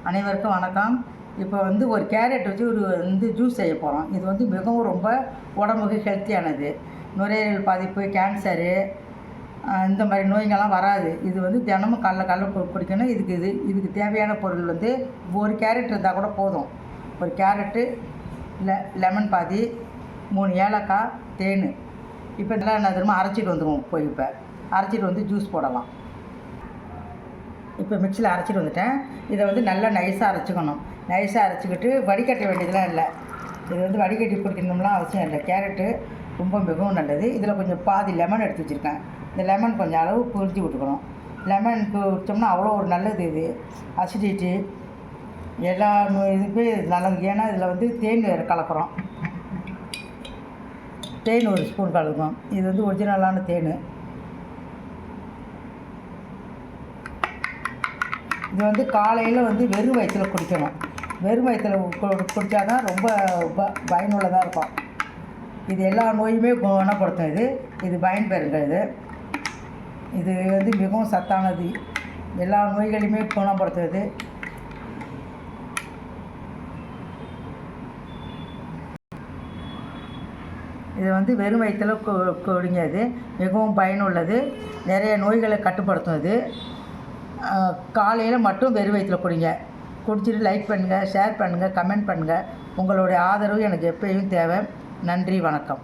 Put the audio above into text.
அனைவருக்கும் வணக்கம். இப்போ ஒரு கேரட் வச்சு ஜூஸ் செய்ய போகிறோம். இது மிகவும் ரொம்ப உடம்புக்கு ஹெல்த்தியானது. நுரையீரல் பாதிப்பு, கேன்சரு, இந்த மாதிரி நோய்கள்லாம் வராது. இது தினமும் காலைல குடிக்கணும். இதுக்கு தேவையான பொருள் ஒரு கேரட் இருந்தால் கூட போதும். ஒரு கேரட்டு, லெமன் பாதி, 3 ஏலக்காய், தேன். இப்போ இதெல்லாம் என்ன தெரியுமா, அரைச்சிட்டு வந்துடுவோம். இப்போ அரைச்சிட்டு ஜூஸ் போடலாம். இப்போ மிக்சியில் அரைச்சிட்டு வந்துட்டேன். இதை நல்லா நைஸாக அரைச்சிக்கணும். நைஸாக அரைச்சிக்கிட்டு வடிகட்ட வேண்டியதெல்லாம் இல்லை. இது வடிகட்டி குடிக்கணும்லாம் அவசியம் இல்லை. கேரட்டு ரொம்ப மிகவும் நல்லது. இதில் கொஞ்சம் பாதி லெமன் எடுத்து வச்சுருக்கேன். இந்த லெமன் கொஞ்சம் அளவு புரிஞ்சு விட்டுக்கணும். லெமன் குடித்தோம்னா அவ்வளோ ஒரு நல்லது. இது அசிடிட்டி எல்லா இதுக்கு நல்லது. ஏன்னா இதில் தேன் வேறு கலக்கிறோம். தேன் 1 ஸ்பூன் கலக்கும். இது ஒரிஜினலான தேன். இது காலையில் வெறும் வயிற்றில் குடிக்கணும். வெறும் வயிற்றில் குடித்தா தான் ரொம்ப பயனுள்ளதாக இருக்கும். இது எல்லா நோயுமே குணப்படுத்தும். இது பயன்பெறுங்க. இது மிகவும் சத்தானது. எல்லா நோய்களையுமே குணப்படுத்துவது. இது வெறும் வயிற்றில் குடிங்க. இது மிகவும் பயனுள்ளது. நிறைய நோய்களை கட்டுப்படுத்தும். காலையில் மட்டும் வெறும் வயிற்றில் குடிங்க. குடிச்சிட்டு லைக் பண்ணுங்கள், ஷேர் பண்ணுங்கள், கமெண்ட் பண்ணுங்கள். உங்களுடைய ஆதரவு எனக்கு எப்பயும் தேவை. நன்றி, வணக்கம்.